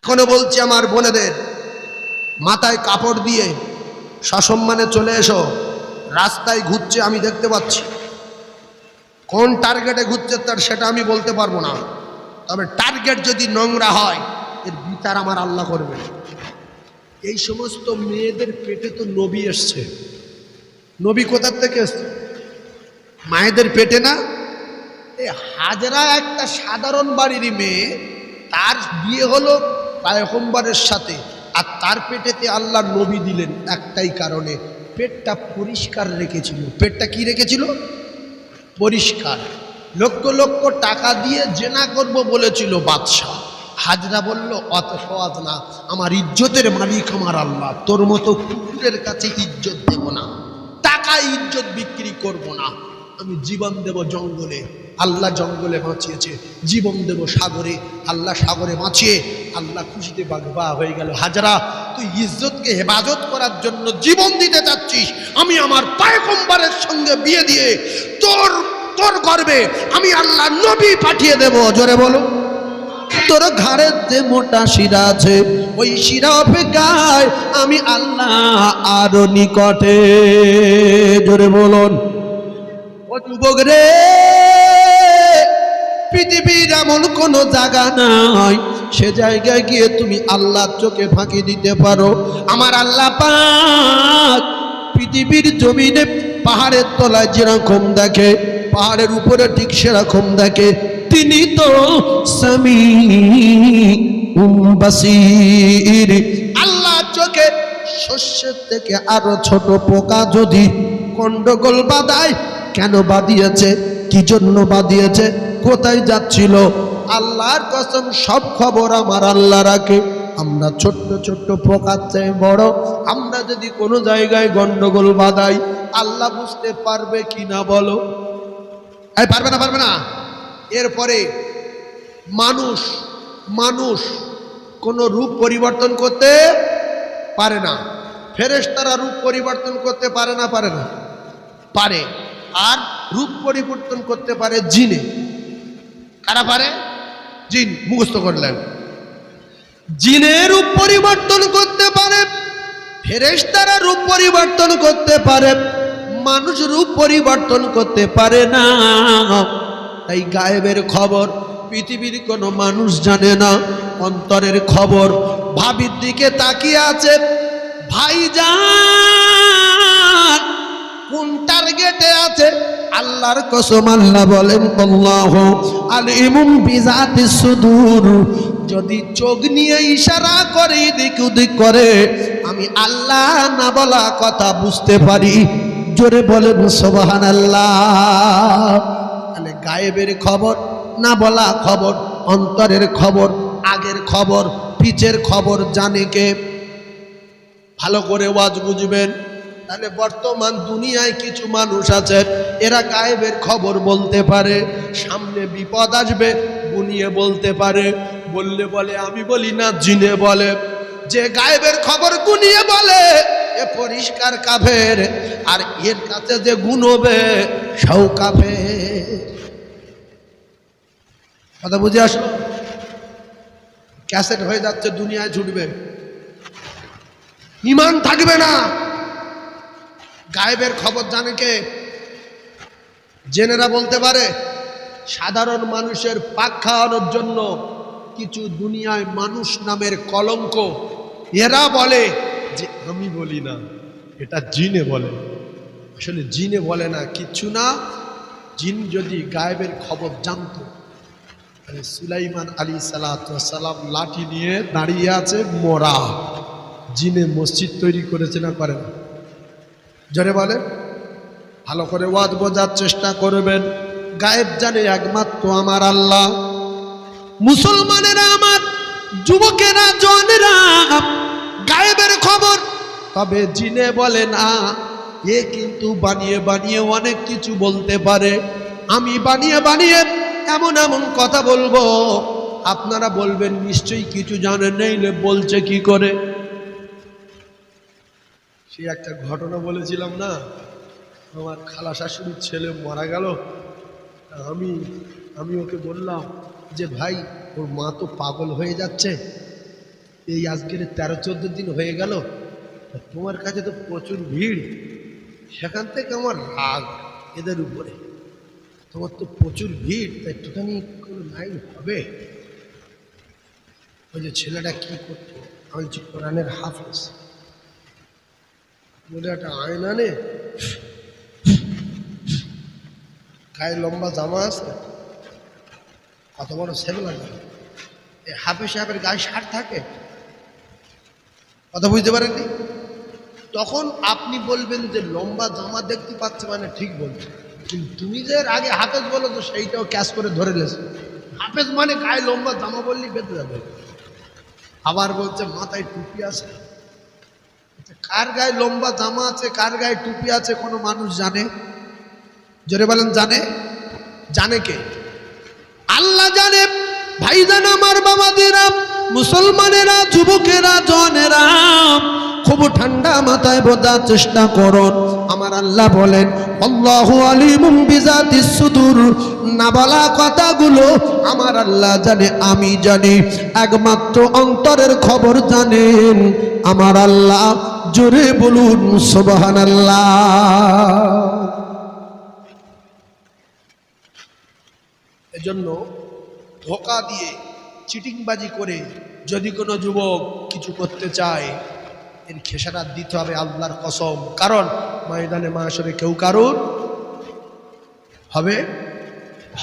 এখনো বলছি আমার বোনেদের, মাথায় কাপড় দিয়ে সসম্মানে চলে এসো। রাস্তায় ঘুরছে আমি দেখতে পাচ্ছি, কোন টার্গেটে ঘুরছে তার সেটা আমি বলতে পারবো না, তবে টার্গেট যদি নোংরা হয় এর বিচার আমার আল্লাহ করবে। এই সমস্ত মেয়েদের পেটে তো নবী এসছে। নবী কোথার থেকে এসছে? মায়েদের পেটে না। এই হাজরা একটা সাধারণ বাড়ির মেয়ে, তার বিয়ে হলো পয়গম্বরের সাথে, আর তার পেটেতে আল্লাহ নবী দিলেন একটাই কারণে, পেটটা পরিষ্কার রেখেছিল। পেটটা কি রেখেছিল? পরিষ্কার। লক্ষ লক্ষ টাকা দিয়ে জেনা করব বলেছিল বাদশাহ। হাজরা বলল অত সহজ না, আমার ইজ্জতের মালিক আমার আল্লাহ, তোর মতো কুকুরের কাছে ইজ্জত দেব না, টাকায় ইজ্জত বিক্রি করব না, আমি জীবন দেব জঙ্গলে। আল্লাহ জঙ্গলে বাঁচিয়েছে, জীবন দেব সাগরে, আল্লাহ সাগরে বাঁচিয়ে আল্লাহ খুশিতে বাগবা হয়ে গেল। হাজরা, তুই ইজ্জতকে হেফাজত করার জন্য জীবন দিতে চাচ্ছিস, আমি আমার পয়গম্বরের সঙ্গে বিয়ে দিয়ে তোর গর্বে আমি আল্লাহ নবী পাঠিয়ে দেব। জোরে বলো। তোর ঘরের যে মোটা শিরা আছে, ওই শিরা অপেক্ষায় আমি আল্লাহ আরো নিকটে। জোরে বলুন। ও যুবক রে, পৃথিবীর এমন কোন জায়গা নাই সে জায়গায় গিয়ে তুমি আল্লাহর চোখে ফাঁকি দিতে পারো। আমার আল্লাহ পাক পৃথিবীর জমিনে পাহাড়ের তলায় যেরকম দেখে, পাহাড়ের উপরে ঠিক সেরকম দেখে। তিনি তো সামিউম বাসীর। আল্লাহর চোখে শস্যের থেকে আরো ছোট পোকা যদি গন্ডগোল বাঁধায়, কেন বাঁধিয়েছে, কি জন্য বাঁধিয়েছে, কোথায় যাচ্ছিল, আল্লাহর কসম সব খবর আমার আল্লাহ রাখে। আমরা ছোট্ট ছোট্ট পোকার চেয়ে বড়, আমরা যদি কোনো জায়গায় গন্ডগোল বাঁধাই আল্লাহ বুঝতে পারবে কি না বলো? পারবে না, পারবে না। এরপরে মানুষ কোনো রূপ পরিবর্তন করতে পারে না। ফেরেশতারা রূপ পরিবর্তন করতে পারে না? পারে না? পারে। আর রূপ পরিবর্তন করতে পারে জিনে। কারা পারে? জিন। মুখস্থ করলেন। জিনের রূপ পরিবর্তন করতে পারে, ফেরেশতারা রূপ পরিবর্তন করতে পারে, মানুষ রূপ পরিবর্তন করতে পারে না। তাই গায়েবের খবর পৃথিবীর কোনো মানুষ জানে না। অন্তরের খবর ভাবির দিকে তাকিয়ে আছে, ভাইজান কোন টার্গেটে আছে? আল্লাহর কসম আল্লাহ বলেন, আল্লাহু আলিমুম বিজাতিস সুদূর। যদি চোখ নিয়ে ইশারা করে এদিক ওদিক করে, আমি আল্লাহ না বলা কথা বুঝতে পারি। জোরে বলেন সুবহানাল্লাহ। তাহলে গায়েবের খবর, না বলা খবর, অন্তরের খবর, আগের খবর, পিছের খবর জানে কে? ভালো করে ওয়াজ বুঝবেন। তাহলে বর্তমান দুনিয়ায় কিছু মানুষ আছে, এরা গায়েবের খবর বলতে পারে, সামনে বিপদ আসবে গুনিয়ে বলতে পারে। বললে বলে আমি বলি না, জিনে বলে। যে গায়েবের খবর গুনিয়ে বলে এ পরিষ্কার কাফের, আর এর কাছে যে গুনবে সেও কাফের। কথা বুঝে আসো? ক্যাসেট হয়ে যাচ্ছে, দুনিয়ায় ছুটবে, ঈমান থাকবে না। গায়েবের খবর জানে কে? জেনেরা বলতে পারে। সাধারণ মানুষের পাক খাওয়ানোর জন্য কিছু দুনিয়ায় মানুষ নামের কলঙ্ক, এরা বলে যে আমি বলি না, এটা জিনে বলে। আসলে জিনে বলে না, কিচ্ছু না। জিন যদি গায়েবের খবর জানতো, তাহলে সুলাইমান আলাইহিস সালাম লাঠি নিয়ে দাঁড়িয়ে আছে মোরা। জিনে মসজিদ তৈরি করেছে না করে না? জোরে বলে। ভালো করে ওয়াজ বোঝার চেষ্টা করবেন। গায়েব জানে একমাত্র আমার আল্লাহ। মুসলমানেরা, আমার যুবকেরা, জনেরা, গায়েবের খবর তবে জিনে বলে না। এ কিন্তু বানিয়ে বানিয়ে অনেক কিছু বলতে পারে। আমি বানিয়ে বানিয়ে এমন এমন কথা বলবো, আপনারা বলবেন নিশ্চয়ই কিছু জানেন, নইলে বলছে কি করে? সে একটা ঘটনা বলেছিলাম না, আমার খালা শাশুড়ির ছেলে মারা গেল। আমি ওকে বললাম যে ভাই, ওর মা তো পাগল হয়ে যাচ্ছে, এই আজকের 13-14 দিন হয়ে গেল, তোমার কাছে তো প্রচুর ভিড়, সেখান থেকে আমার রাগ এদের উপরে। তোমার তো প্রচুর ভিড়, তাই একটুখানি কোনো লাইন হবে? ওই যে ছেলেটা কি করতো, আমি যে কোরআনের হাফেজ, বলে একটা আয়না নে, গায়ে লম্বা জামা আছে, কত বড় সেল লাগে, এই হাফেজ সাহেবের গায়ে শার্ট থাকে, কথা বুঝতে পারেননি? তখন আপনি বলবেন যে লম্বা জামা দেখতে পাচ্ছে মানে ঠিক বলছে, কিন্তু তুমি যে আগে হাফেজ বলো তো সেইটাও ক্যাচ করে ধরে লেছে। হাফেজ মানে গায়ে লম্বা জামা বললেই বেঁধে যাবে। আবার বলছে মাথায় টুপি আছে। কার গায়ে লম্বা জামা আছে, কার গায়ে টুপি আছে কোনো মানুষ জানে? জোরে বলেন, জানে? জানে কে? আল্লাহ জানে। ভাইজান আমার, বাবাদেরা, মুসলমানেরা, যুবকেরা, জনেরা, খুব ঠান্ডা মাথায় বোঝার চেষ্টা করুন। আমার আল্লাহ বলেন, আল্লাহু আলিমুম বিজাতিস সুদূর। না বলা কথাগুলো আমার আল্লাহ জানে, আমি জানি। একমাত্র অন্তরের খবর জানেন আমার আল্লাহ। জোরে বলুন সুবহানাল্লাহ। এজন্য ধোঁকা দিয়ে, চিটিংবাজি করে যদি কোনো যুবক কিছু করতে চায়, এর খেসারত দিতে হবে আল্লাহর কসম। কারণ ময়দানে মাশরে কেউ কারুর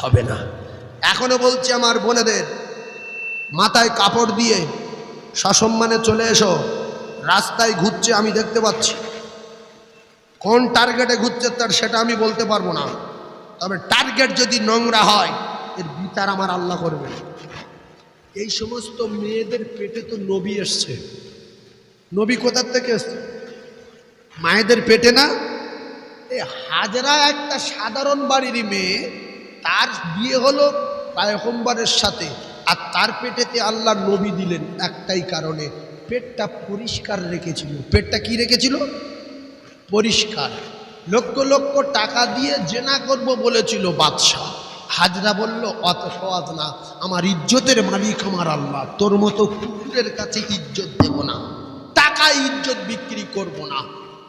হবে না। এখনো বলছি আমার বোনেদের, মাথায় কাপড় দিয়ে সসম্মানে চলে এসো। রাস্তায় ঘুরছে আমি দেখতে পাচ্ছি, কোন টার্গেটে ঘুরছে তার সেটা আমি বলতে পারবো না, তবে টার্গেট যদি নোংরা হয় এর বিচার আমার আল্লাহ করবে। এই সমস্ত মেয়েদের পেটে তো নবী এসছে। নবী কোথার থেকে এসছে? মায়েদের পেটে না। এই হাজরা একটা সাধারণ বাড়িরই মেয়ে, তার বিয়ে হলো পয়গম্বরের সাথে, আর তার পেটেতে আল্লাহ নবী দিলেন একটাই কারণে, পেটটা পরিষ্কার রেখেছিল। পেটটা কি রেখেছিল? পরিষ্কার। লক্ষ লক্ষ টাকা দিয়ে জেনা করব বলেছিল বাদশাহ। হাজরা বলল, অত সহজ না, আমার ইজ্জতের মালিক আমার আল্লাহ, তোর মতো কুকুরের কাছে ইজ্জত দেব না, টাকায় ইজ্জত বিক্রি করব না।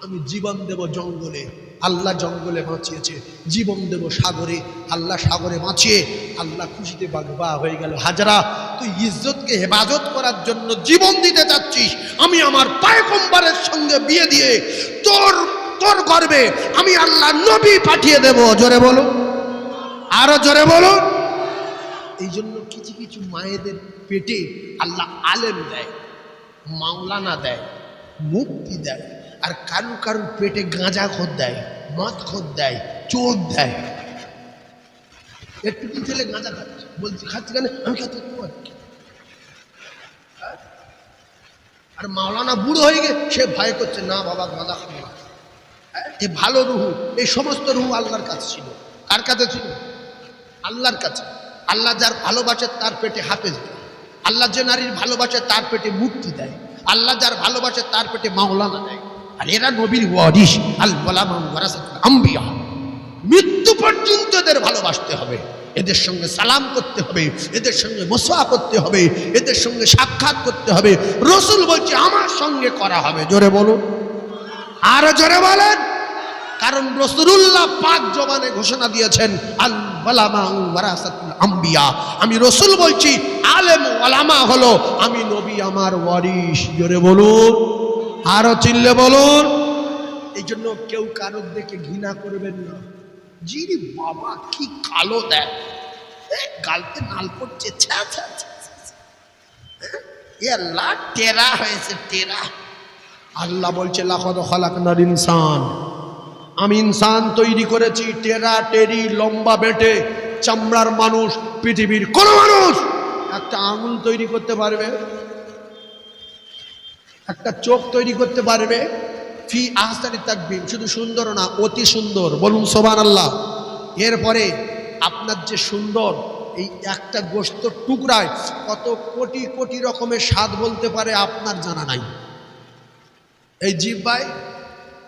আমি জীবন দেব জঙ্গলে, আল্লাহ জঙ্গলে বাঁচিয়েছে। জীবন দেব সাগরে, আল্লাহ সাগরে বাঁচিয়ে আল্লাহ খুশিতে বাগবা হয়ে গেল। হাজরা, তুই ইজ্জতকে হেফাজত করার জন্য জীবন দিতে চাচ্ছিস, আমি আমার পয়গম্বরের সঙ্গে বিয়ে দিয়ে তোর গর্বে আমি আল্লাহ নবী পাঠিয়ে দেব। জোরে বলো, আরো জোরে বলো। এই জন্য কিছু কিছু মায়েদের পেটে আল্লাহ আলেম দেয়, মাওলানা দেয়, মুক্তি দেয়, আর কারু কারু পেটে গাঁজা খোর দেয়, মদ খোর দেয়, চোর দেয়। একটু দিন ছেলে গাঁজা খাচ্ছে, বলছি খাচ্ছি কেন? আমি খাচ্ছি। আর মাওলানা বুড়ো হয়ে গে সে ভয় করছে, না বাবা গাঁজা খাবো না। এই ভালো রুহু, এই সমস্ত রুহু আল্লাহর কাছে ছিল। কার কাছে ছিল? আল্লাহর কাছে। আল্লাহ যার ভালোবাসে তার পেটে হাফেজ দেয়। আল্লাহ যে নারীর ভালোবাসে তার পেটে মুক্তি দেয়। আল্লাহ যার ভালোবাসে তার পেটে মাওলানা দেয়। আর এরা নবীর ওয়ারিস, আল ওলামা ওয়ারাসাতুল আম্বিয়া। মৃত্যু পর্যন্ত এদের ভালোবাসতে হবে, এদের সঙ্গে সালাম করতে হবে, এদের সঙ্গে মুসওয়া করতে হবে, এদের সঙ্গে সাক্ষাৎ করতে হবে। রসুল বলছে আমার সঙ্গে করা হবে। জোরে বলুন, আরো জোরে বলেন। কারণ রাসূলুল্লাহ পাক জবানে ঘোষণা দিয়েছেন, আল ওলামা ওয়ারাসাতুল আম্বিয়া। আমি রসুল বলছি, আলেম ওলামা হলো আমি নবী আমার ওয়ারিস। জোরে বলুন, আরো চিল্লে বলুন। এই জন্য কেউ কারোর দেখে ঘৃণা করবেন না। জি বাবা কি কালো দেখ, গালতে নাল পড়ছে, আল্লাহ টেরা হয়েছে, টেরা। আল্লাহ বলছে, লাকাদ খালাকনাল ইনসান, আমি ইনসান তৈরি করেছি টেরা টেরি, লম্বা বেটে, চামড়ার মানুষ। পৃথিবীর কোন মানুষ একটা আঙুল তৈরি করতে পারবে? একটা চোখ তৈরি করতে পারবে? ফি আহসানি তাকবীর, শুধু সুন্দর না, অতি সুন্দর। বলুন সুবহানাল্লাহ। এরপরে আপনার যে সুন্দর, এই একটা গোশতের টুকরায় কত কোটি কোটি রকমের স্বাদ বলতে পারে আপনার জানা নাই। এই জিহ্বায়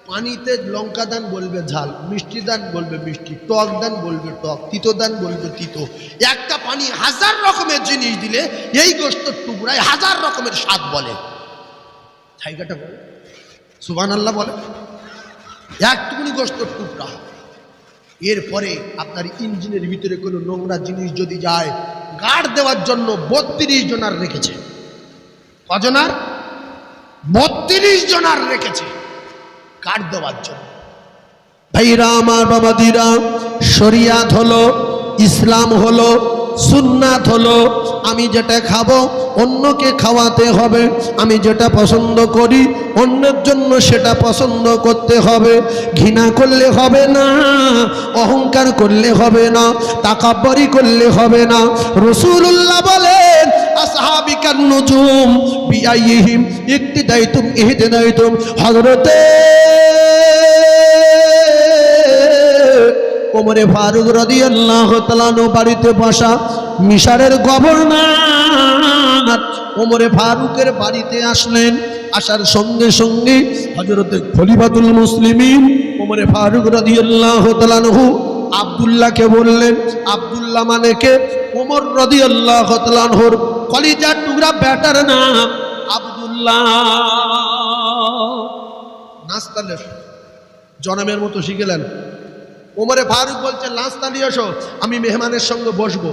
পানিতে লঙ্কা দান বলবে ঝাল, মিষ্টি দান বলবে মিষ্টি, টক দান বলবে টক, তিতো দান বলবে তিতো। একটা পানি হাজার রকমের জিনিস দিলে এই গোশতের টুকরায় হাজার রকমের স্বাদ বলে। জায়গাটা বলে সুবহানাল্লাহ বলে, একটুকুনি গোশতের টুকরা। এরপরে আপনার ইঞ্জিনের ভিতরে কোনো নোংরা জিনিস যদি যায়, গার্ড দেওয়ার জন্য 32 জনার রেখেছে। কজনার? 32 জনার রেখেছে গার্ড দেওয়ার জন্য। ভাইরা আমার, বাবাদিরা, শরিয়াত হলো, ইসলাম হলো, সুন্নাত হলো আমি যেটা খাবো অন্যকে খাওয়াতে হবে, আমি যেটা পছন্দ করি অন্যের জন্য সেটা পছন্দ করতে হবে। ঘৃণা করলে হবে না, অহংকার করলে হবে না, তাকাব্বুরি করলে হবে না। রাসূলুল্লাহ বলেন আসহাবিকান নুজুম বিআইহিম ইক্তিদাইতুম ইহতিদাইতুম। হযরতে ওমরে ফারুক রাদিয়াল্লাহু তাআলা বাড়িতে বসা, মিশরের গভর্নর ওমরে ফারুকের বাড়িতে আসলেন। আসার সঙ্গে সঙ্গে হযরতে খলিফাতুল মুসলিমিন ওমরে ফারুক রাদিয়াল্লাহু তাআলা আব্দুল্লাহকে বললেন, আব্দুল্লাহ মানে কে? ওমর রাদিয়াল্লাহু তাআলা কলিজার টুকরা ব্যাটার নাম আব্দুল্লাহ। নাস্তা জনমের মতো শিখেলেন। ওমরে ফারুক বলছে নাস্তা নিয়ে এসো, আমি মেহমানের সঙ্গে বসবো।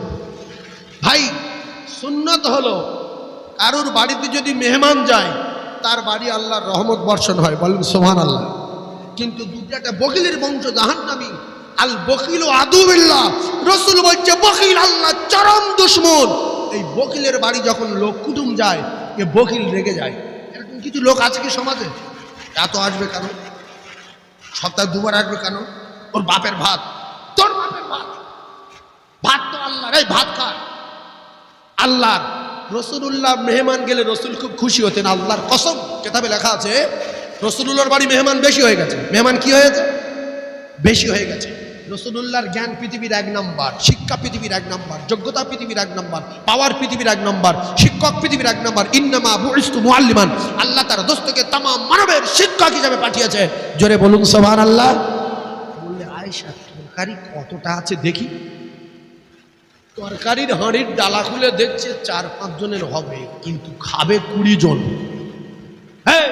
ভাই সুন্নত হলো কারোর বাড়িতে যদি মেহমান যায় তার বাড়ি আল্লাহর রহমত বর্ষণ হয়, বলেন সুবহানাল্লাহ। কিন্তু দুটাটা বকিলের বংশ জাহান্নামী। আল বকিল আদুবিল্লাহ, রাসূল বলছে বকিল আল্লাহ চরম দুশমন। এই বকিলের বাড়ি যখন লোক কুটুম যায়, এ বকিল রেগে যায়। এরকম কিছু লোক আছে কি সমাজে? এত আসবে কেন? সপ্তাহে 2 বার আসবে কেন? ওর বাপের ভাত, তোর বাপের ভাত, ভাত তো আল্লাহর, এই ভাত খায় আল্লাহর। রাসূলুল্লাহ মেহমান গেলে রাসূল খুব খুশি হতেন, আল্লাহর কসম। কিতাবে লেখা আছে রাসূলুল্লাহর বাড়ি মেহমান বেশি হয়ে গেছে। মেহমান কি হয়েছে? বেশি হয়ে গেছে। রাসূলুল্লাহর জ্ঞান পৃথিবীর 1 নম্বর, শিক্ষা পৃথিবীর 1 নম্বর, যোগ্যতা পৃথিবীর 1 নম্বর, পাওয়ার পৃথিবীর 1 নম্বর, শিক্ষক পৃথিবীর 1 নম্বর। ইন্নামা বুইস্তু মুআল্লিমান, আল্লাহ তার দোস্তকে तमाम মানবের শিক্ষক হিসেবে পাঠিয়েছে। জোরে বলুন সুবহানাল্লাহ। বললে আয়েশা তরকারি কতটা আছে দেখি। তরকারির হাঁড়ির ডালা খুলে দেখছে 4-5 জনের হবে, কিন্তু খাবে 20 জন। হ্যাঁ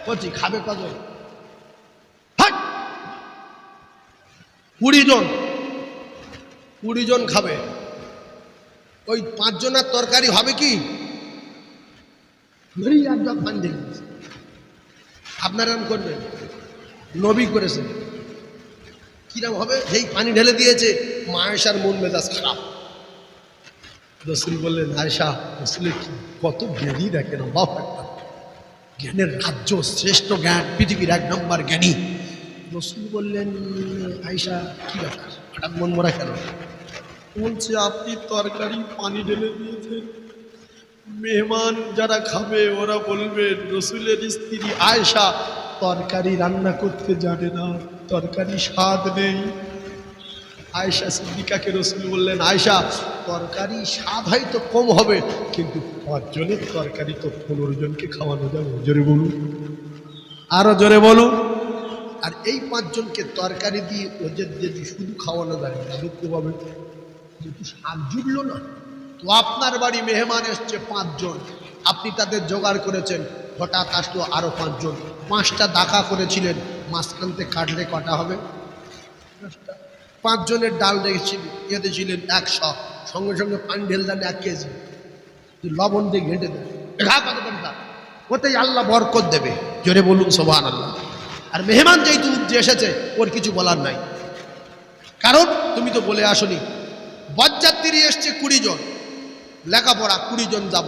বলছি খাবে কজন? 20 জন। 20 জন খাবে। ওই 5 জনের তরকারি হবে কি? আপনারা করবেন, নবী করেছেন। কিরম হবে? যেই পানি ঢেলে দিয়েছে, মা আয়েশার মন মেজাজ খারাপ। রাসূল বললেন আয়েশা, রাসূলের কত জ্ঞানী দেখেন, বাপ জ্ঞানের রাজ্য, শ্রেষ্ঠ জ্ঞান, পৃথিবীর 1 নম্বর জ্ঞানী। রাসূল বললেন আয়েশা কি ব্যাপার, হঠাৎ মন মরা কেন? বলছে আপনি তরকারি পানি ঢেলে দিয়েছেন, মেহমান যারা খাবে ওরা বলবেন রাসূলের স্ত্রী আয়েশা তরকারি রান্না করতে জানে না, তরকারি স্বাদ নেই। আয়েশা সিদ্দিকাকে রাসূল বললেন আয়েশা তরকারি স্বাদ হয়তো কম হবে, কিন্তু 5 জনের তরকারি তো 15 জনকে খাওয়ানো যাবে। জোরে বলুন, আরো জোরে বলুন। আর এই 5 জনকে তরকারি দিয়ে ওদের যদি শুধু খাওয়ানো যায় না, দুঃখ পাবে, কিন্তু স্বাদ জুড়লো না। তো আপনার বাড়ি মেহমান এসছে 5 জন, আপনি তাদের জোগাড় করেছেন, হঠাৎ আসলো আরো 5 জন, 5টা দাকা করেছিলেন, মাঝখানতে কাটলে কটা হবে? 5 জনের ডাল রেখেছিলেন 100, সঙ্গে সঙ্গে পানি ঢেল দেন 1 কেজি, লবণ দিয়ে ঘেঁটে দেন, ওতেই আল্লাহ বরকত দেবে। জোরে বলুন সুবহানাল্লাহ। আর মেহমান যেই যে এসেছে ওর কিছু বলার নাই, কারণ তুমি তো বলে আসনি। বরযাত্রী এসছে 20 জন, লেখাপড়া 20 জন যাব,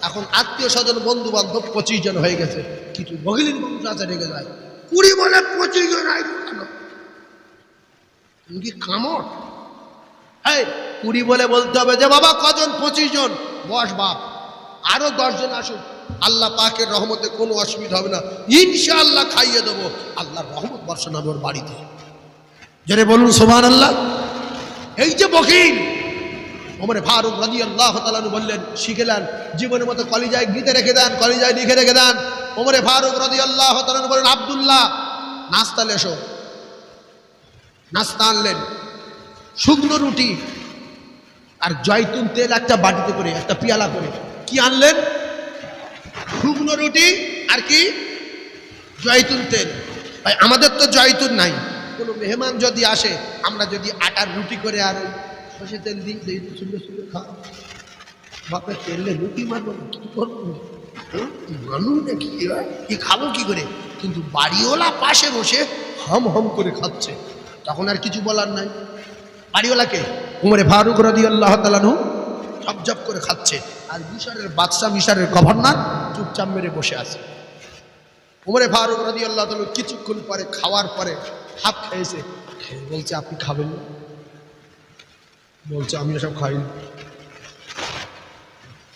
এখন আত্মীয় স্বজন বন্ধু বান্ধব 25 জন হয়ে গেছে, কিছু বগিলির বংশ আছে রেগে যায়। 20 বলে 25 জন আইলো কেন? তুমি কি কামড়? এই 20 বলে বলতে হবে যে বাবা কজন? 25 জন। বস বাপ, আরো 10 জন আসুক, আল্লাহ পাকের রহমতে কোনো অসুবিধা হবে না, ইনশাআল্লাহ খাইয়ে দেবো, আল্লাহর রহমত বর্ষণ হবে ওর বাড়িতে। জোরে বলুন সুবহানাল্লাহ। এই যে বকিল ওমর ফারুক রাদিয়াল্লাহু তাআলা বললেন, শিখেলেন জীবনের মতো কলিজায় গীতে রেখে দেন, কলিজায় লিখে রেখে দেন। ওমর ফারুক রাদিয়াল্লাহু তাআলা বলেন আব্দুল্লাহ নাস্তা এসো। নাস্তা আনলেন, শুকনো রুটি আর জয়তুন তেল একটা বাটিতে করে, একটা পিয়ালা করে। কি আনলেন? শুকনো রুটি আর কি জয়তুন তেল। ভাই আমাদের তো জয়তুন নাই, কোনো মেহমান যদি আসে আমরা যদি আটার রুটি করে আর সর্ষে তেল দিই, সুন্দর সুন্দর খাও। বাপের তেলে রুটি মারবো, কি করবো? মানুষ নাকি কি খাবো কি করে? কিন্তু বাড়িওয়ালা পাশে বসে হম হম করে খাচ্ছে, তখন আর কিছু বলার নাই। বাড়িওয়ালাকে উমরে ফারুক রাদিয়াল্লাহু তাআলা আনহু ঝপঝপ করে খাচ্ছে, আর মিশরের বাদশা, মিশরের গভর্নর চুপচাপ মেরে বসে আছে। উমরে ফারুক রাদিয়াল্লাহু তাআলা কিছুক্ষণ পরে খাওয়ার পরে হাফ খেয়েছে, বলছে আপনি খাবেন না? বলছে আমি এসব খাইনি।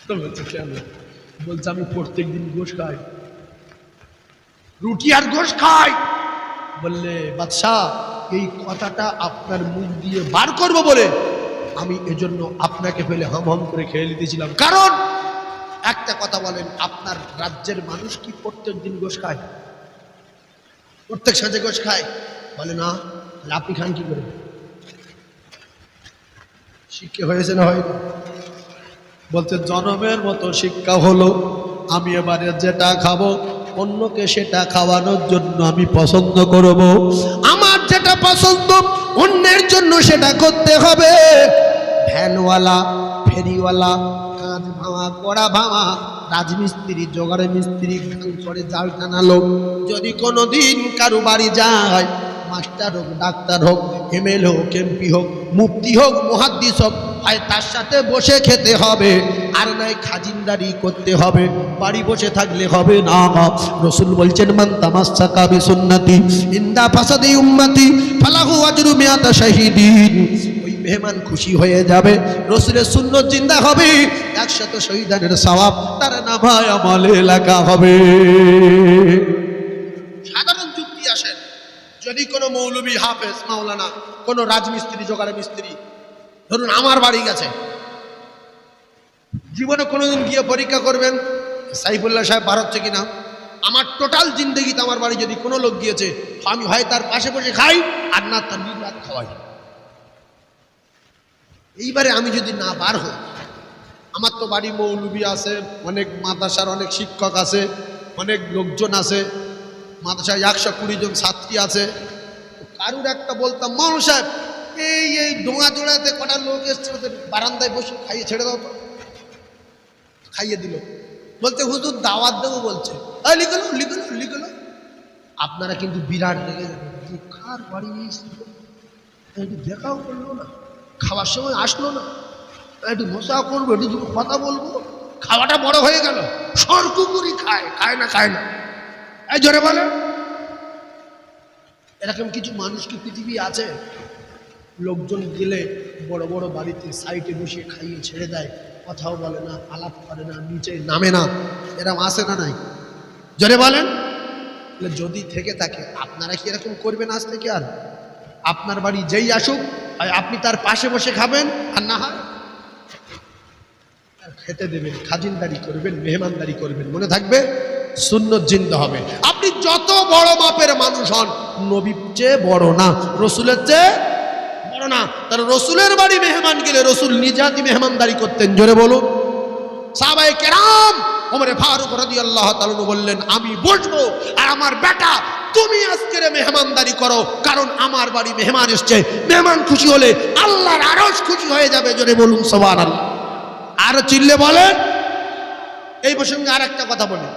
তো বলছে কেন? বলছে আমি প্রত্যেক দিন গোশ খাই, রুটি আর গোশ খাই। বললে বাদশাহ এই কথাটা আপনার মুখ দিয়ে বার করবো বলে আমি এজন্য আপনাকে ফেলে হম হম করে খেয়ে নিতেছিলাম। কারণ একটা কথা বলেন, আপনার রাজ্যের মানুষ কি প্রত্যেক দিন গোশ খায়? প্রত্যেক সাঁঝে গোশ খায়? বলে না। তাহলে আপনি খান কি করে? শিক্ষা হয়েছে না হয়নি? বলতে জনমের মতো শিক্ষা হলো, আমি এবারে যেটা খাবো অন্যকে সেটা খাওয়ানোর জন্য আমি পছন্দ করব। আমার যেটা পছন্দ অন্যের জন্য সেটা করতে হবে। ভ্যানওয়ালা, ফেরিওয়ালা, কাঁচ ভাঙা, কড়া ভাঙা, রাজমিস্ত্রি, জোগাড় মিস্ত্রি, করে জাল টানালো, যদি কোনোদিন কারো বাড়ি যায়, মাস্টার হোক, ডাক্তার হোক, এমএলএ হোক, এমপি হোক, মুফতি হোক, মুহাদ্দিস হোক, হয় তার সাথে বসে খেতে হবে, আর নাই খাজিনদারি করতে হবে। বাড়ি বসে থাকলে হবে না। রাসূল বলছেন মান তামাসসাকা বিসুন্নতি ইনদা ফাসাদি উম্মতি ফালাহু আজরু মিয়াতা শাহীদিন। ওই মেহমান খুশি হয়ে যাবে, রাসূলের সুন্নাত জিন্দা হবে, 100 শহীদানের সওয়াব তার নামায় আমলে লেখা হবে। সাধারণ যুক্তি আসেন, যদি কোনো মৌলবী, হাফেজ, মাওলানা, কোনো রাজমিস্ত্রি, জোগাড় মিস্ত্রি ধরুন আমার বাড়ি গেছে, জীবনে কোনোদিন গিয়ে পরীক্ষা করবেন সাইফুল্লাহ সাহেব বার হচ্ছে কিনা। আমার টোটাল জিন্দগিতে আমার বাড়ি যদি কোনো লোক গিয়েছে, আমি হয় তার পাশে বসে খাই আর না তার নির্বাদ খাওয়াই। এইবারে আমি যদি না বার হই, আমার তো বাড়ি মৌলবী আছে, অনেক মাদ্রাসার অনেক শিক্ষক আছে, অনেক লোকজন আছে, মাদ্রাসায় 120 জন ছাত্রী আছে। কারুর একটা বলতাম মাওলানা সাহেব এই ডোঙা জোড়াতে কটা লোক এসছে, ওদের বারান্দায় বসে খাইয়ে ছেড়ে দাও তো। খাইয়ে দিল, বলতে হুজুর দাওয়াত দেবো বলছে, লিখলো লিখলো লিখলো। আপনারা কিন্তু বিরাট রেগে যাবেন, কার বাড়ি একটু দেখাও করলো না, খাওয়ার সময় আসলো না, একটু মশা করবো, একটু দুটো কথা বলবো, খাওয়াটা বড় হয়ে গেল। সরকুকুরি খায়, খায় না খায় না, এই জোরে বলে। এরকম কিছু মানুষ কি পৃথিবী আছে? লোকজন গেলে বড় বড় বাড়িতে সাইডে বসে খাইয়ে ছেড়ে দেয়, কথাও বলে না, আলাপ করে না, নিচে নামে না, এরকম আসে না নাই? জোরে বলেন। যদি থেকে থাকে আপনারা কি এরকম করবেন আজ থেকে? আর আপনার বাড়ি যেই আসুক আপনি তার পাশে বসে খাবেন, আর না হয় খেতে দেবেন, খাজিনদারি করবেন, মেহমানদারি করবেন। মনে থাকবে সুন্নত জিন্দা হবে। আপনি যত বড় মাপের মানুষ হন, নবীর চেয়ে বড় না, রসুলের চেয়ে বড় না। তার রসুলের বাড়ি মেহমান গেলে রসুল নিজাতি মেহমানদারি করতেন। জোরে বলুন। সাহাবায়ে কেরাম ওমরে ফারুক রাদিয়াল্লাহু তাআলা বললেন আমি বসবো, আর আমার বেটা তুমি আজকের মেহমানদারি করো, কারণ আমার বাড়ি মেহমান এসছে। মেহমান খুশি হলে আল্লাহর আরশ খুশি হয়ে যাবে। জোরে বলুন সুবহানাল্লাহ। আর চিল্লে বলেন। এই প্রসঙ্গে আর একটা কথা বলি,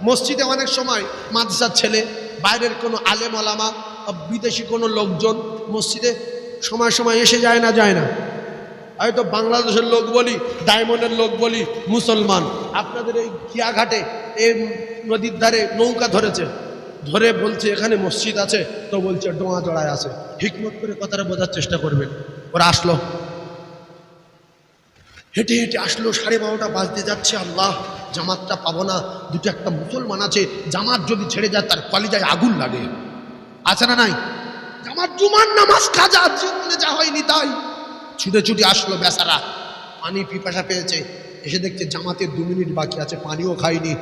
মসজিদে অনেক সময় মাদ্রাসার ছেলে, বাইরের কোনো আলেম ওলামা, বিদেশি কোনো লোকজন মসজিদে সময় সময় এসে যায় না? যায় না? হয়তো বাংলাদেশের লোক বলি, ডায়মন্ডের লোক বলি, মুসলমান, আপনাদের এই কিয়াঘাটে এই নদীর ধারে নৌকা ধরেছে, ধরে বলছে এখানে মসজিদ আছে, তো বলছে ডোঙা জড়ায় আছে। হিকমত করে কথাটা বোঝার চেষ্টা করবেন। ওরা আসলো, হেঁটে হেঁটে আসলো, 12:30 বাজতে যাচ্ছে। আল্লাহ, জামাতটা পাবো না, দুটো একটা মুসলমান আছে, জামাত যদি ছেড়ে যায় তার কলিজায় আগুন লাগে, আছে না নাই? জামাত জুমার নামাজ কাজা, জীবনে যা হয়নি তাই। ছুটে ছুটে আসলো বেচারা, পানি পিপাসা পেয়েছে, এসে দেখছে জামাতের 2 মিনিট বাকি আছে, পানিও খায়নি,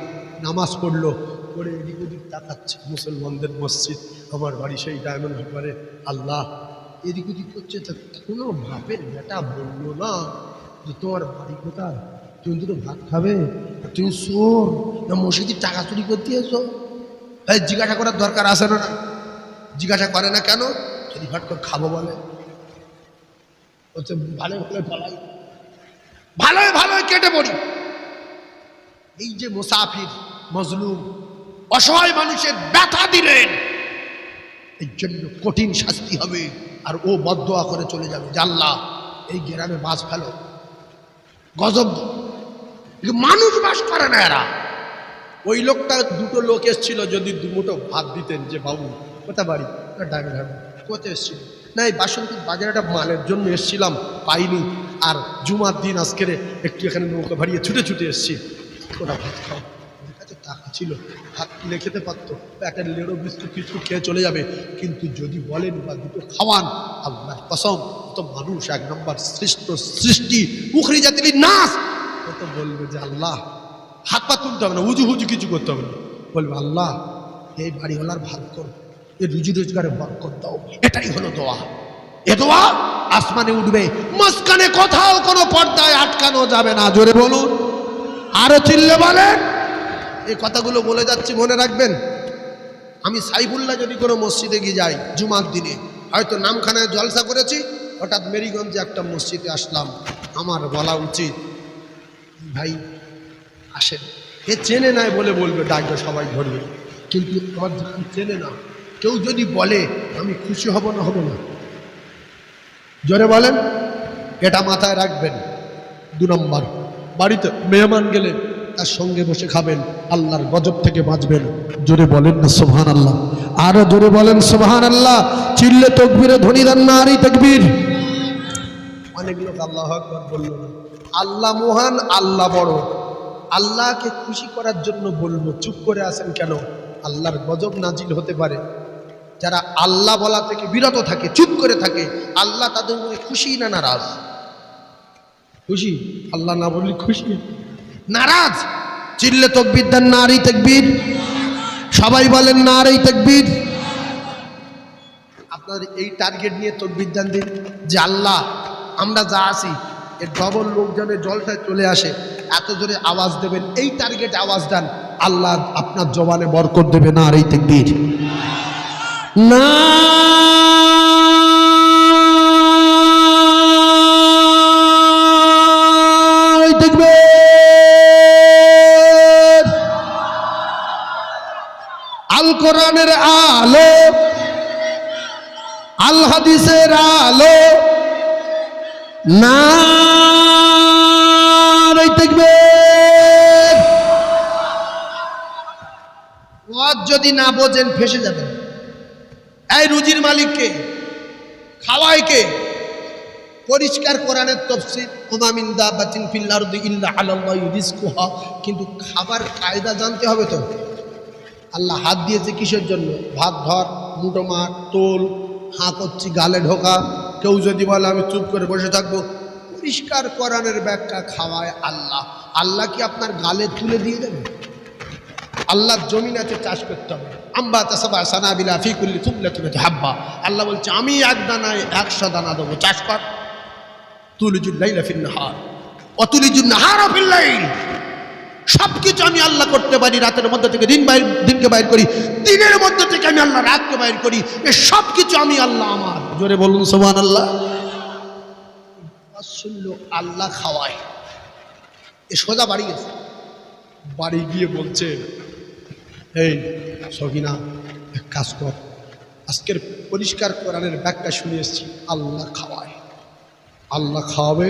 নামাজ পড়লো। করে এদিক ওদিক তাকাচ্ছে, মুসলমানদের মসজিদ, আমার বাড়ি সেই ডায়মন্ড হারবারে। আল্লাহ এদিক ওদিক করছে, তা কোনো বাপের বেটা বললো না যে তোমার বাড়ি কোথায়, তুমি দুটো ভাত খাবে, তুমি চোর না মসজিদের টাকা চুরি করতে এসো? এই জিজ্ঞাসা করার দরকার আছে না? জিজ্ঞাসা করে না কেন? যদি ভাট করে খাবো বলে, হচ্ছে ভালো ভালো পালাই, ভালোই ভালোই কেটে পড়ি। এই যে মুসাফির, মজলুম, অসহায় মানুষের ব্যথা দিলেন, এর জন্য কঠিন শাস্তি হবে। আর ও বদদোয়া করে চলে যাবে যে আল্লাহ এই গ্রামে বাস ফেলো, গজব। মানুষ বাস করে না এরা। ওই লোকটা, দুটো লোক এসেছিল, যদি দুমুঠো ভাত দিতেন যে বাবু কোথায় বাড়ি, কোথায় এসেছিল না এই বাসন্তীর বাজারে একটা মালের জন্য এসেছিলাম, পাইনি, আর জুমার দিন আজকের একটু এখানে নৌকা ভাড়িয়ে ছুটে ছুটে এসেছি, ওরা ভাত খাও। ওদের কাছে টাকা ছিল, ভাত কিনে খেতে পারতো, একটা লেড়ো বিস্কুট টিস্কুট খেয়ে চলে যাবে। কিন্তু যদি বলেন বা দুটো খাওয়ান, আল্লাহর কসম, তো মানুষ এক নম্বর সৃষ্টি, উখরি জাতির নাস, ও তো বলবে যে আল্লাহ, হাত পা তুলতে হবে না, উজু হুজু কিছু করতে হবে না, বলবে আল্লাহ এই বাড়িওয়ালার ভাগ করো, এই রুজি রোজগারে বরকত দাও। এটাই হলো দোয়া। এ দোয়া আসমানে উঠবে, মাঝখানে কোথাও কোনো পর্দায় আটকানো যাবে না। জোরে বলুন, আরো চিল্লে বলেন। এই কথাগুলো বলে যাচ্ছি, মনে রাখবেন। আমি সাইফুল্লাহ যদি কোনো মসজিদে গিয়ে যাই জুমার দিনে, হয়তো নামখানায় জলসা করেছি, হঠাৎ মেরিগঞ্জে একটা মসজিদে আসলাম, আমার বলা উচিত ভাই আসেন। এ চেনে নাই বলে বলবে, ডাকবে, সবাই ধরবে। কিন্তু আমার যখন চেনে না, কেউ যদি বলে, আমি খুশি হব না? হব না? জোরে বলেন। এটা মাথায় রাখবেন। 2 নম্বর, বাড়িতে মেহমান গেলে তার সঙ্গে বসে খাবেন, আল্লাহর গজব থেকে বাঁচবেন। জোরে বলেন না সুবহানাল্লাহ? আরো জোরে বলেন সুবহানাল্লাহ। চিল্লে তাকবীরে ধ্বনি দেন না, আরই তাকবীর। অনেক লোক আল্লাহু আকবার বলল না। আল্লাহ মহান, আল্লাহ বড়, আল্লাহকে খুশি করার জন্য বলবো, চুপ করে আছেন কেন? আল্লাহর গজব নাজিল হতে পারে। যারা আল্লাহ বলা থেকে বিরত থাকে, চুপ করে থাকে, আল্লাহ তাদের উপরে খুশি না নারাজ? খুশি। আল্লাহ না বললে খুশি, নারাজ? চিল্লে তাকবীর দেন না, আরই তাকবীর। সবাই বলেন না, আরই তাকবীর। আপনার এই টার্গেট নিয়ে তাকবীর দেন দিন যে আল্লাহ আমরা যা আছি এর ডবল লোকজনের জলসায় চলে আসে, এত জোরে আওয়াজ দেবেন, এই টার্গেটে আওয়াজ দেন, আল্লাহ আপনার জবানে বরকত দেবে। না, আরই তাকবীর। না আল কোরআনের আলো, আল হাদিসের আলো, নারে তাকবীর। ওয়াজ যদি না বোঝেন ফেসে যাবেন। এই রুজির মালিককে, খাওয়ায় কে? পরিষ্কার কোরআনের তাফসীর, ওমা মিন দাব্বাতিন ফিল আরদি ইল্লা আলাল্লাহি রিজকুহা। কিন্তু খাবার কায়দা জানতে হবে তো। আল্লাহ হাত দিয়েছে কিসের জন্য? ভাত ধর, মুঠো মার, তোল, হাঁ করছি, গালে ঢোকা। কেউ যদি বলে আমি চুপ করে বসে থাকবো, পরিষ্কার কোরআনের ব্যাখ্যা খাওয়ায় আল্লাহ। আল্লাহ কি আপনার গালে তুলে দিয়ে দেবে? আল্লাহর জমিন আছে, চাষ করতে হবে। আম্বা তাসাবা সানাবিলা ফি কুল্লি সুবলাতিন হাব্বা। আল্লাহ বলছে আমি এক দানায় 100 দানা দেবো, চাষ কর। তুলিজুল লাইলা ফিন নাহার ওয়া তুলিজুন নাহারা ফিল লাইল। সব কিছু আমি আল্লাহ করতে পারি, রাতের মধ্যে থেকে দিনকে বাইর করি, দিনের মধ্যে থেকে আমি আল্লাহ রাতকে বাইর করি। এ সব কিছু আমি আল্লাহ আমার। জোরে বলুন সুবহানাল্লাহ। শুনলো আল্লাহ খাওয়ায়। এ সোজা বাড়ি গেছে, বাড়ি গিয়ে বলছে এই সগিনা এক কাজ কর, আজকের পরিষ্কার কোরআনের ব্যাখ্যা শুনে এসেছি, আল্লাহ খাওয়ায়, আল্লাহ খাওয়াবে।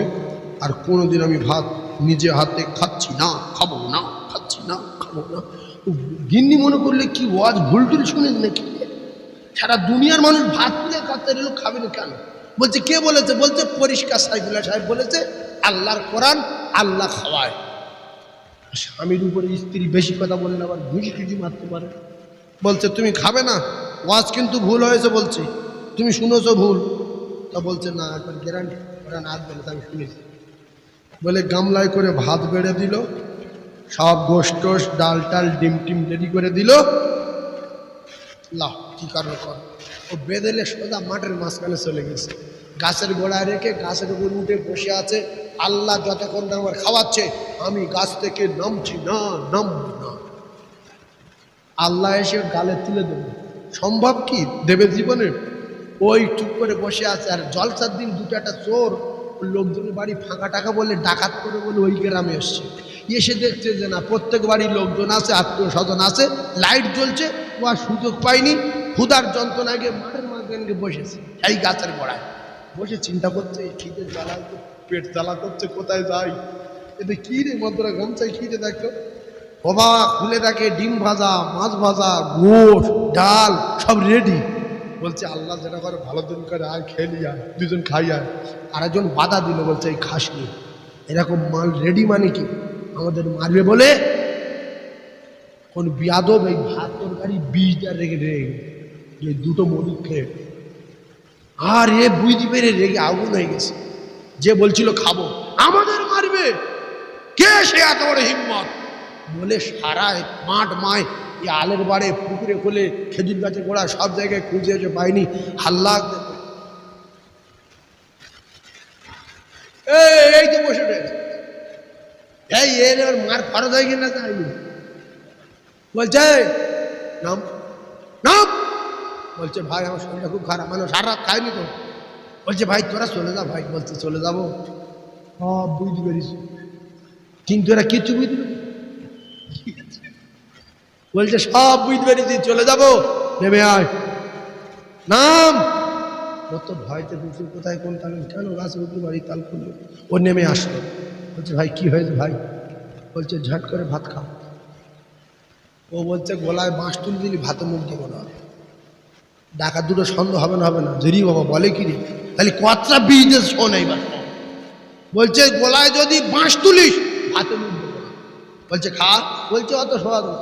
আর কোনোদিন আমি ভাত নিজে হাতে খাচ্ছি না, খাবো না, খাচ্ছি না, খাবো না। গিন্নি মনে করলে কি ওয়াজ ভুল টুল শুনে নাকি? সারা দুনিয়ার মানুষ ভাত নিয়ে খাচ্ছে, এগুলো খাবে না কেন? বলছে কে বলেছে? বলছে পরিষ্কার সাইফুল্লাহ সাহেব বলেছে, আল্লাহর কোরআন, আল্লাহ খাওয়ায়। স্বামীর উপরে স্ত্রী বেশি কথা বললে আবার ঘুষি টুজি মারতে পারে। বলছে তুমি খাবে না, ওয়াজ কিন্তু ভুল হয়েছে, বলছি তুমি শুনেছো ভুল। তা বলছে না, একবার গ্যারান্টি কোরআন আজ বলে আমি শুনেছি। বলে গামলায় করে ভাত বেড়ে দিল, সব গোস্ত ডাল টাল ডিম টিম রেডি করে দিল। লাহ কি কারণ কর, ও বেঁধেলে সোজা মাঠের মাঝখানে চলে গেছে, গাছের গোড়ায় রেখে গাছের উপর উঠে বসে আছে। আল্লাহ যতক্ষণ না আমার খাওয়াচ্ছে আমি গাছ থেকে নামছি না, নামবো না। আল্লাহ এসে গালে তুলে দেবে, সম্ভব কি দেবে জীবনে? ওই চুপ করে বসে আছে। আর জলসার দিন দুটো একটা চোর লোকজনের বাড়ি ফাঁকা টাকা বলে ডাকাত করে বলে ওই গ্রামে এসছে। এসে দেখছে যে না প্রত্যেক বাড়ির লোকজন আছে, আত্মীয় স্বজন আছে, লাইট জ্বলছে, ও আর সুযোগ পায়নি। ক্ষুধার যন্ত্রণায় গিয়ে মাঠের মাঝখানে বসেছে, এই গাছের গোড়ায় বসে চিন্তা করছে, খিদে জ্বালা, পেট জ্বালা করছে, কোথায় যাই? এতে কি রে মধ্যরা গামছায় খিদে দেখো, বাবা খুলে দেখে ডিম ভাজা, মাছ ভাজা, গোশ ডাল সব রেডি। বলছে আল্লাহ যেটা করে ভালো দিন করে, আর খেলি আর দুজন খাই। আর আরেকজন বাধা দিল, বলছে এই খাস নি, এরকম মাল রেডি মানে কি আমাদের মারবে বলে। কোন বিয়াদব এই ভাত তরকারি 20টা রেখে রেখে দুটো মরিচ খেয়ে, আর এ বুঝতে পেরে রেগে আগুন হয়ে গেছে। যে বলছিল খাবো, আমাদের মারবে, কে সে এত বড় হিম্মত বলে সারা মাঠ মায় এই আলের বাড়ে পুকুরে খোলে খেজুর গাছে গোড়া সব জায়গায় খুঁজেছে, পাইনি। হাল্লা এই তো বসে রয়েছে, এই এর মার খরচ হয়ে কিনা যায়নি। বলছে নাম নাম, বলছে ভাই আমার শরীরটা খুব খারাপ, মানে সারা রাত খায়নি তো। বলছে ভাই তোরা চলে যা ভাই। বলছে চলে যাবো, সব বুঝতে পেরেছি, কিন্তু এরা কিচ্ছু বুঝতে, বলছে সব বুঝতে পেরেছি, চলে যাবো, নেমে আয় নাম। ও তো ভয়তে বুঝলো কোথায় কোন তাল, কেন গাছে উঠলো বাড়ি তাল খুললো। ও নেমে আসলো, বলছে ভাই কি হয়েছে ভাই? বলছে ঝট করে ভাত খাও। ও বলছে গলায় বাঁশ তুলে দিলি ভাতে মুখ দেবো না। ডাকাত দুটো সন্দেহ হবে না, হবে না জেরি বাবা বলে কি রে, খালি কতটা বিজনেস শোন। এইবার বলছে গলায় যদি বাঁশ তুলিস ভাতে মুখ দেবো না। বলছে খা। বলছে অত সহজ না।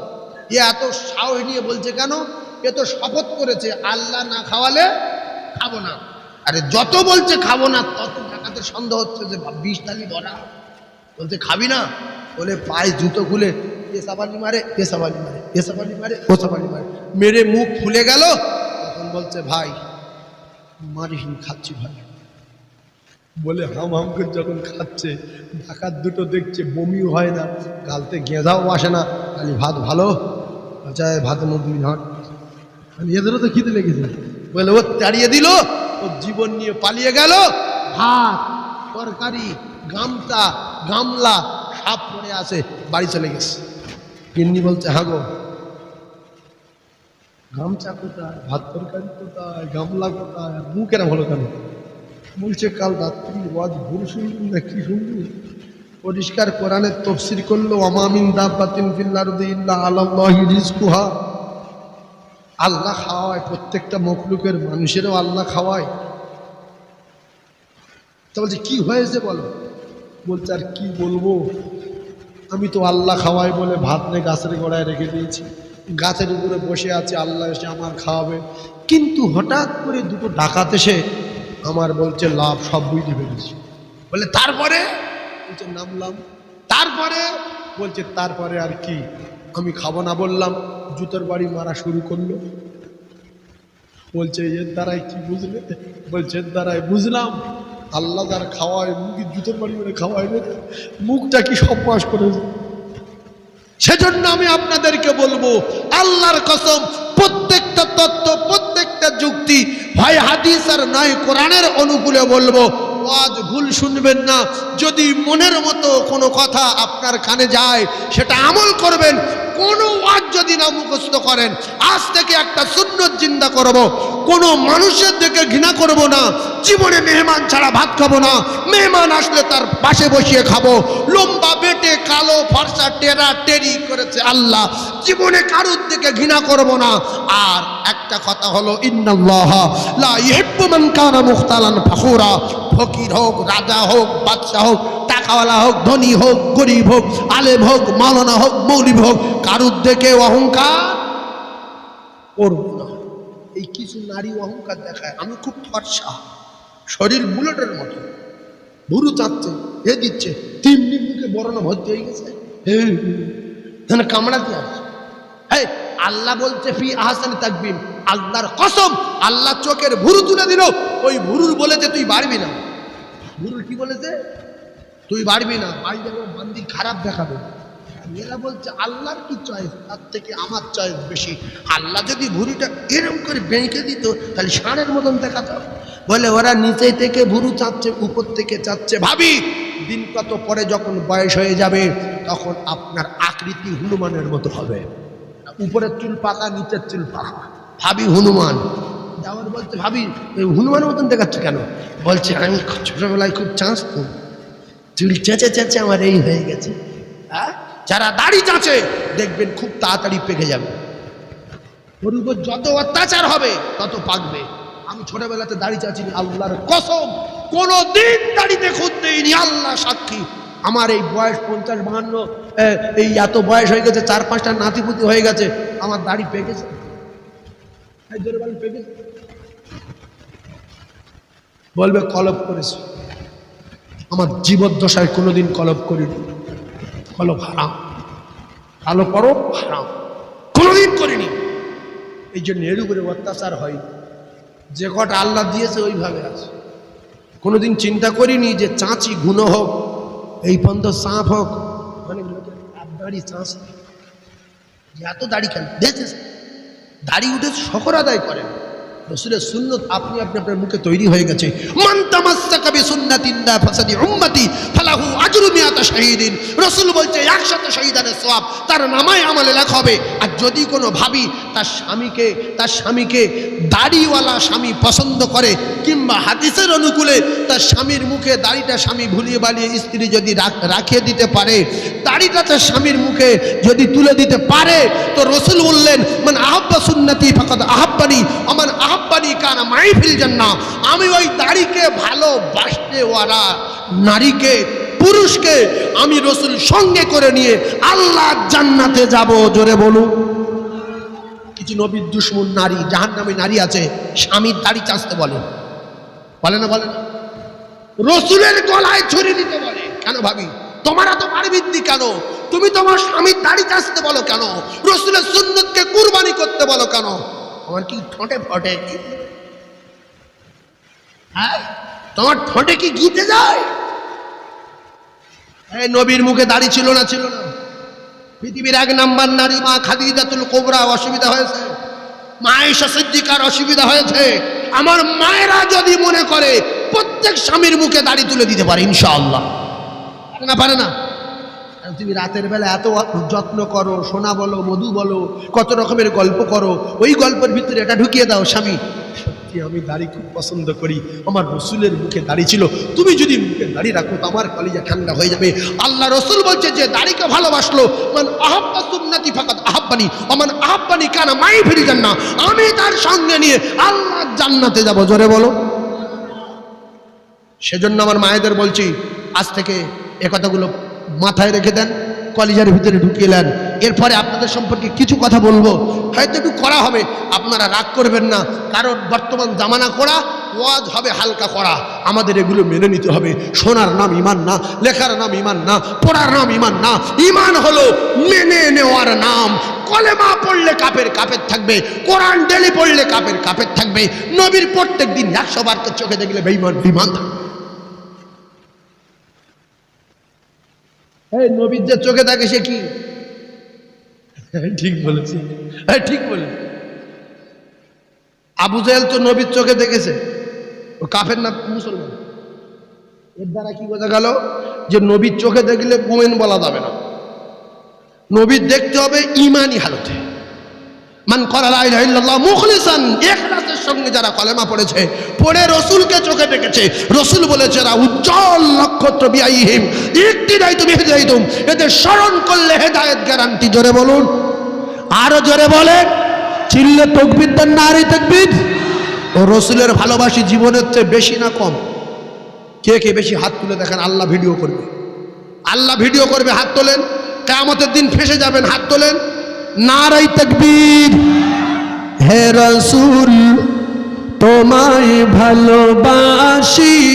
এ এত সাহস নিয়ে বলছে কেন? এ তো শপথ করেছে আল্লাহ না খাওয়ালে খাবো না। আরে যত বলছে খাবো না তত ডাকাতের সন্দেহ হচ্ছে যে 20 তালি ধরা। বলছে খাবি না? বলে পায়ে জুতো খুলে পেশাবালি মারে, পেশাবালি মারে, পেশাবালি মারে, পেশাবালি মারে, মেরে মুখ ফুলে গেল। তখন বলছে ভাই মারিসনি, খাচ্ছি ভাই। বলে হাম হাম করে যখন খাচ্ছে, ডাকাত দুটো দেখছে বমিও হয় না, গালতে গেঁজাও আসে না, খালি ভাত ভালো। বলছে ভাতে মুখ দিবি না, এদেরও তো খিদে লেগেছে। বলে ও তাড়িয়ে দিল, ও জীবন নিয়ে পালিয়ে গেল। ভাত তরকারি গামছা গামলা সব পড়ে আছে, বাড়ি চলে গেছে। গিন্নি বলছে হ্যাঁ গো, গামছা কোথায়, ভাত তরকারি কোথায়, গামলা কোথায়, মুখ এরম হলো কেন? বলছে কাল রাত্রি ওয়াজ ভুল শুনলি না কি শুনলি? পরিষ্কার কোরআনের তাফসীর করলো, ওয়া মিন দাব্বাতিন ফিল আরদি ইল্লা আলাল্লাহি রিজকুহা। আল্লাহ খাওয়ায়, প্রত্যেকটা মখলুকের, মানুষেরও আল্লাহ খাওয়ায়। তো বলছে কি হয়েছে বলো? বলছে আর কি বলবো, আমি তো আল্লাহ খাওয়াই বলে ভাত নিয়ে গাছের গোড়ায় রেখে দিয়েছি, গাছের উপরে বসে আছে, আল্লাহ এসে আমার খাওয়াবে। কিন্তু হঠাৎ করে দুটো ডাকাত এসে আমার বলছে লাভ, সব বুঝতে পেরেছি। বলে তারপরে? বলছে নামলাম। তারপরে? বলছে তারপরে আর কি, আমি খাবো না বললাম, জুতোর বাড়ি মারা শুরু করলো। বলছে এর দ্বারাই কি বুঝলে? বলছে এর দ্বারাই বুঝলাম আল্লাহ যার খাওয়ায়, মুখে জুতোর বাড়ি মেরে খাওয়ায়, মুখটা কি সব পাশ করেছে। সেজন্য আমি আপনাদেরকে বলবো, আল্লাহর কসম, প্রত্যেকটা তত্ত্ব, প্রত্যেকটা যুক্তি হয় হাদিস আর নয় কোরআনের অনুকূলে বলবো। ওয়াজ ভুল শুনবেন না। যদি মনের মতো কোনো কথা আপনার কানে যায় সেটা আমল করবেন। কোনো ওয়াজ যদি না মুখস্থ করেন, আজ থেকে একটা সুন্নত জিন্দা করব, কোনো মানুষের দিকে ঘৃণা করব না, জীবনে মেহমান ছাড়া ভাত খাবো না, মেহমান আসলে তার পাশে বসিয়ে খাবো। লম্বা বেটে কালো ফর্সা টেরা টেরি করেছে আল্লাহ, জীবনে কারুর দিকে ঘৃণা করব না। আর একটা কথা হলো, ইন্নাল্লাহা লা ইউহিব্বু মান কানা মুখতালান ফখুরা। ফকির হোক, রাজা হোক, বাদশাহ হোক, টাকাওয়ালা হোক, ধনী হোক, গরিব হোক, আলেম হোক, মাওলানা হোক, মৌলবি হোক, কারুর দিকে অহংকার করব না। এই কিছু নারী অহংকার দেখায়, আমি খুব ফর্সা, শরীর বুলেটের মতো, ভুরু চাচ্ছে, এ দিচ্ছে, তিন মুখে বড় না ভর্তি হয়ে গেছে, কামড়াতে আসে। হ্যাঁ, আল্লাহ বলছে ফি আহসানি তাকবীম, আল্লাহর কসম, আল্লাহ চোখের ভুরু তুলে দিল। ওই ভুরুর বলেছে তুই বাড়বি না। ভুরুর কি বলেছে? তুই বাড়বি না, বাড়ি যাবো মন্দির খারাপ দেখাবে। এরা বলছে আল্লাহর কি চয়েস, তার থেকে আমার চয়েস বেশি। আল্লাহ যদি ভুরুটা এরকম করে বেঁকে দিত তাহলে ষাঁড়ের মতন দেখাতো। বলে ওরা নিচে থেকে ভুরু চাচ্ছে, উপর থেকে চাচ্ছে। ভাবি, দিন কত পরে যখন বয়স হয়ে যাবে তখন আপনার আকৃতি হনুমানের মতো হবে। উপরের চুল পাকা, নিচের চুল পাকা। ভাবি হনুমান। যাওয়ার বলছে ভাবি হনুমানের মতন দেখাচ্ছে কেন? বলছে আমি ছোটবেলায় খুব চাঁচতাম, চুল চেঁচে চেঁচে আমার এই হয়ে গেছে। হ্যাঁ, যারা দাড়ি চাঁচে দেখবেন খুব তাড়াতাড়ি পেকে যাবে। ওর উপর যত অত্যাচার হবে তত পাকবে। আমি ছোটবেলাতে দাড়ি চাঁচিনি, আল্লাহর কসম কোনোদিন দাড়িতে খুঁত দেইনি, আল্লাহ সাক্ষী। আমার এই বয়স 50-52, এই এত বয়স হয়ে গেছে, 4-5টা নাতিপুতি হয়ে গেছে, আমার দাড়ি পেকেছে। পেকেছে বলবে কলপ করেছে। আমার জীবদ্দশায় কোনোদিন কলপ করিনি। কলপ হারাম, কালো করো হারাম, কোনোদিন করিনি। এই জন্য এর উপরে অত্যাচার হয়। যে কটা আল্লাহ দিয়েছে ওইভাবে আছে। কোনোদিন চিন্তা করিনি যে চাঁচি গুণ হোক, এই পর্যন্ত সাপ হোক। অনেক লোকের দাড়ি চাঁচ, এত দাড়ি কেন দেখেছে? দাড়ি উঠে শকর আদায় করেন। রাসূলের সুন্নাত আপনি আপনার মুখে তৈরি হয়ে গেছে। মান তামাসসাকা বিসুন্নাতিন লা ফাসাদি উম্মতি ফালাহু আজরু মিয়াতা শাহীদিন। রাসূল বলছে 100 শহীদানের সওয়াব তার নামায় আমলে লেখা হবে। আর যদি কোনো ভাবি তার স্বামীকে দাড়িওয়ালা স্বামী পছন্দ করে, কিংবা হাদিসের অনুকূলে তার স্বামীর মুখে দাড়িটা স্বামী ভুলিয়ে বালিয়ে স্ত্রী যদি রাখিয়ে দিতে পারে, দাড়িটা তার স্বামীর মুখে যদি তুলে দিতে পারে, তো রাসূল বললেন মান আহাব্বা সুন্নতি ফাকাদ আহাব্বানি ওমান আহাব্বানি কানা মাই ফিল জান্নাহ। আমি ওই দাড়িকে ভালোবাসতে ওয়ালা নারীকে, পুরুষকে আমি রাসূল সঙ্গে করে নিয়ে আল্লাহ জান্নাতে যাব। জোরে বলুন। কিছু নবীর দুশমন নারী, জাহান্নামী নারী আছে, স্বামীর দাড়ি চাঁচতে বলে না? বলে না? রাসূলের গলায় ছুরি দিতে বলে। কেন ভাবি তোমার এত পারবৃত্তি কেন? তুমি তোমার স্বামীর দাড়ি চাঁচতে বলো কেন? রাসূলের সুন্নতকে কুরবানি করতে বলো কেন? আমার কি ঠোঁটে ফটে? হ্যাঁ, তোমার ঠোঁটে কি গিতে যায়? এই নবীর মুখে দাড়ি ছিল না? পৃথিবীর 1 নাম্বার নারী মা খাদিজাতুল কুবরা অসুবিধা হয়েছে, মা আয়েশা সিদ্দিকার অসুবিধা হয়েছে। আমার মায়েরা যদি মনে করে প্রত্যেক স্বামীর মুখে দাড়ি তুলে দিতে পারে ইনশাআল্লাহ। পারে না? তুমি রাতের বেলা এত যত্ন করো, সোনা বলো, মধু বলো, কত রকমের গল্প করো, ওই গল্পের ভিতরে এটা ঢুকিয়ে দাও, স্বামী সত্যি আমি দাড়ি খুব পছন্দ করি, আমার রাসূলের মুখে দাড়ি ছিল, তুমি যদি মুখে দাড়ি রাখো তো আমার কলিজা ঠান্ডা হয়ে যাবে। আল্লাহ রাসূল বলছে যে দাড়িকে ভালোবাসলো, মান আহাব্বা সুন্নতি ফাকাদ আহাব্বানি ওমান আহাব্বানি কানা মাই ফিল জান্নাহ, আমি তার সঙ্গে নিয়ে আল্লাহ জান্নাতে যাব। জোরে বলো। সেজন্য আমার মায়েদের বলছি, আজ থেকে এ কথাগুলো মাথায় রেখে দেন, কলিজার ভিতরে ঢুকিয়ে নেন। এরপরে আপনাদের সম্পর্কে কিছু কথা বলবো, হয়তো একটু করা হবে, আপনারা রাগ করবেন না, কারণ বর্তমান জামানা করা, ওয়াজ হবে হালকা করা, আমাদের এগুলো মেনে নিতে হবে। শোনার নাম ইমান না, লেখার নাম ইমান না, পড়ার নাম ইমান না। ইমান হলো মেনে নেওয়ার নাম। কলেমা পড়লে কাফের থাকবে, কোরআন ডেলি পড়লে কাফের থাকবে, নবীর প্রত্যেক দিন 100 বার চোখে দেখলে বেঈমান থাকবে। এই নবীর যে চোখে থাকে সে কি? ঠিক বলেছে, ঠিক বলে। আবু জাহেল তো নবীর চোখে দেখেছে, ও কাফের না মুসলমান? এর দ্বারা কি বোঝা গেল যে নবীর চোখে দেখলে মুমিন বলা যাবে না, নবীর দেখতে হবে ঈমানি হালতে। মান ক্বালা লা ইলাহা ইল্লাল্লাহ মুখলিসান, ইখলাসের সঙ্গে যারা কলেমা পড়েছে, পড়ে রাসূলকে চোখে দেখেছে, রাসূল বলেছে এরা উজ্জ্বল নক্ষত্র বিআইহিম ইকতিদাইতু বিহিদাইতুম, এদের স্মরণ করলে হেদায়েত গ্যারান্টি। জোরে বলুন, আরো জোরে বলেন, চিল্লে তাকবীর দেন, নারে তাকবীর। ও রাসূলের ভালোবাসি জীবনের চেয়ে বেশি না কম? কে বেশি হাত তুলে দেখেন, আল্লাহ ভিডিও করবে, হাত তোলেন। কিয়ামতের দিন ফেসে যাবেন, হাত তোলেন, নারে তাকবীর। হে রাসূল তোমায় ভালোবাসি।